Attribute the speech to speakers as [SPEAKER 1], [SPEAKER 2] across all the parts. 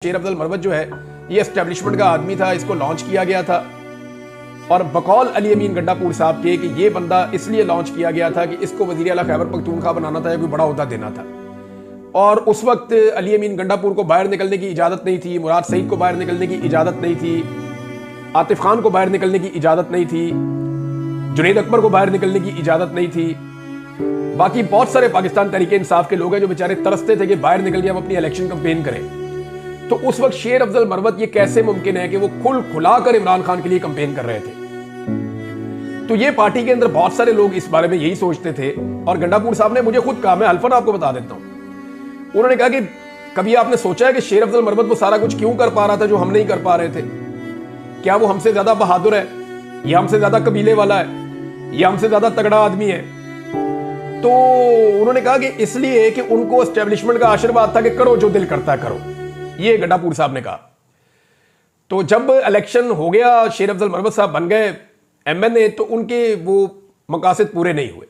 [SPEAKER 1] शेर अफजल मरवत जो है ये एस्टेब्लिशमेंट का आदमी था, इसको लॉन्च किया गया था और बकौल अली अमीन गंडापुर साहब के कि ये बंदा इसलिए लॉन्च किया गया था कि इसको वजीर आला खैबर पख्तूनख्वा बनाना था या कोई बड़ा ओहदा देना था। और उस वक्त अली अमीन गंडापुर को बाहर निकलने की इजाज़त नहीं थी, मुराद सईद को बाहर निकलने की इजाज़त नहीं थी, आतिफ खान को बाहर निकलने की इजाज़त नहीं थी, जुनैद अकबर को बाहर निकलने की इजाज़त नहीं थी। बाकी बहुत सारे पाकिस्तान तहरीक इंसाफ के लोग हैं जो बेचारे तरसते थे कि बाहर निकल के हम अपनी इलेक्शन कैंपेन करें। तो उस वक्त शेर अफजल मरवत ये कैसे मुमकिन है कि वो खुलाकर इमरान खान के लिए कैंपेन कर रहे थे। तो ये पार्टी के अंदर बहुत सारे लोग इस बारे में यही सोचते थे और गंडापुर साहब ने मुझे खुद कहा, मैं हल्फन आपको बता देता हूं, उन्होंने कहा कि कभी आपने सोचा है कि शेर अफजल मरवत वो सारा कुछ क्यों कर पा रहा था जो हम नहीं कर पा रहे थे? क्या वो हमसे ज्यादा बहादुर है, या हमसे ज्यादा कबीले वाला है, या हमसे ज्यादा तगड़ा आदमी है? तो उन्होंने कहा कि इसलिए कि उनको एस्टेब्लिशमेंट का आशीर्वाद था कि करो जो दिल करता है करो, ये गंडापुर साहब ने कहा। तो जब इलेक्शन हो गया, शेर अफजल मरवत साहब बन गए एमएनए, तो उनके वो मकासद पूरे नहीं हुए।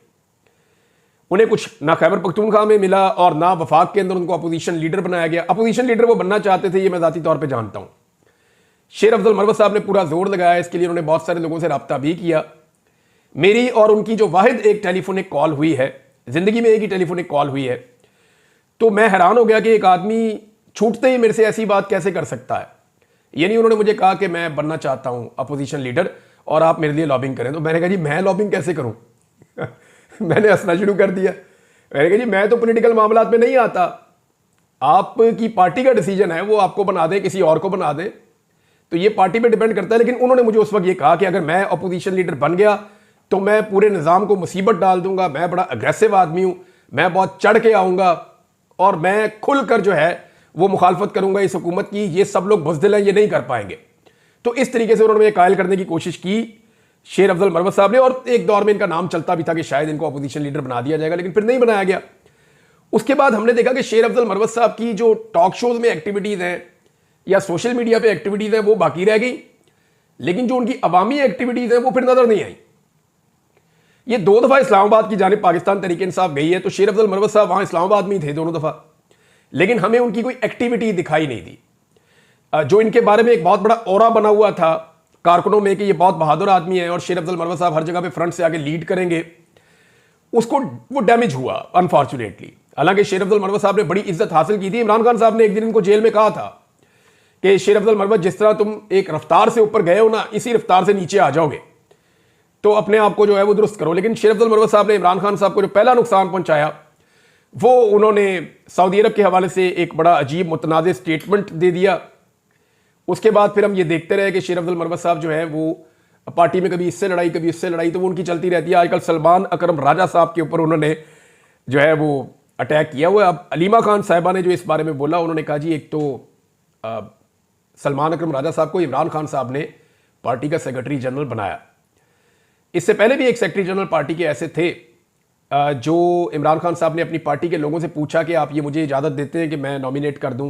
[SPEAKER 1] उन्हें कुछ ना खैबर पख्तूनख्वा में मिला और ना वफाक के अंदर उनको अपोजिशन लीडर बनाया गया। अपोजिशन लीडर वो बनना चाहते थे, ये मैं जाती तौर पे जानता हूं। शेर अफजल मरवत साहब ने पूरा जोर लगाया इसके लिए, उन्होंने बहुत सारे लोगों से रब्ता भी किया। मेरी और उनकी जो वाहिद एक टेलीफोनिक कॉल हुई है, जिंदगी में एक ही टेलीफोनिक कॉल हुई है, तो मैं हैरान हो गया कि एक आदमी छूटते ही मेरे से ऐसी बात कैसे कर सकता है। यानी उन्होंने मुझे कहा कि मैं बनना चाहता हूं अपोजिशन लीडर और आप मेरे लिए लॉबिंग करें। तो मैंने कहा जी मैं लॉबिंग कैसे करूं? मैंने हंसना शुरू कर दिया। मैंने कहा जी मैं तो पॉलिटिकल मामलात में नहीं आता, आपकी पार्टी का डिसीजन है, वो आपको बना दे किसी और को बना दे, तो ये पार्टी पे डिपेंड करता है। लेकिन उन्होंने मुझे उस वक्त ये कहा कि अगर मैं अपोजिशन लीडर बन गया तो मैं पूरे निज़ाम को मुसीबत डाल दूंगा, मैं बड़ा अग्रेसिव आदमी हूं, मैं बहुत चढ़ के आऊंगा और मैं खुलकर जो है वो मुखालफत करूंगा इस हुकूमत की, ये सब लोग बुज़दिल हैं, ये नहीं कर पाएंगे। तो इस तरीके से उन्होंने कायल करने की कोशिश की शेर अफजल मरवत साहब ने, और एक दौर में इनका नाम चलता भी था कि शायद इनको अपोजिशन लीडर बना दिया जाएगा, लेकिन फिर नहीं बनाया गया। उसके बाद हमने देखा कि शेर अफजल मरवत साहब की जो टॉक शोज में एक्टिविटीज हैं या सोशल मीडिया पे एक्टिविटीज हैं वो बाकी रह गई, लेकिन जो उनकी अवामी एक्टिविटीज हैं वो फिर नजर नहीं आई। ये 2 दफा इस्लामाबाद की जानिब पाकिस्तान तहरीक इंसाफ गई है, तो शेर अफजल मरवत साहब वहां इस्लामाबाद में थे दोनों दफा, लेकिन हमें उनकी कोई एक्टिविटी दिखाई नहीं दी। जो इनके बारे में एक बहुत बड़ा औरा बना हुआ था कारकुनों में कि ये बहुत बहादुर आदमी है और शेर अफजल मरवत साहब हर जगह पे फ्रंट से आगे लीड करेंगे, उसको वो डैमेज हुआ अनफॉर्चुनेटली। हालांकि शेर अफजल मरवत साहब ने बड़ी इज्जत हासिल की थी। इमरान खान साहब ने एक दिन इनको जेल में कहा था कि शेर अफजल मरवत जिस तरह तुम एक रफ्तार से ऊपर गए हो ना, इसी रफ्तार से नीचे आ जाओगे, तो अपने आप को जो है वो दुरुस्त करो। लेकिन शेर अफजल मरवत साहब ने इमरान खान साहब को जो पहला नुकसान पहुंचाया वो उन्होंने सऊदी अरब के हवाले से एक बड़ा अजीब मुतनाज़ स्टेटमेंट दे दिया। उसके बाद फिर हम ये देखते रहे कि शेर अफजल मरवत साहब जो है वो पार्टी में कभी इससे लड़ाई कभी इससे लड़ाई, तो वो उनकी चलती रहती है। आजकल सलमान अकरम राजा साहब के ऊपर उन्होंने जो है वो अटैक किया हुआ है। अब अलीमा खान साहिबा ने जो इस बारे में बोला, उन्होंने कहा जी एक तो सलमान अकरम राजा साहब को इमरान खान साहब ने पार्टी का सेक्रेटरी जनरल बनाया। इससे पहले भी एक सेक्रेटरी जनरल पार्टी के ऐसे थे जो इमरान खान साहब ने अपनी पार्टी के लोगों से पूछा कि आप ये मुझे इजाज़त देते हैं कि मैं नॉमिनेट कर दूं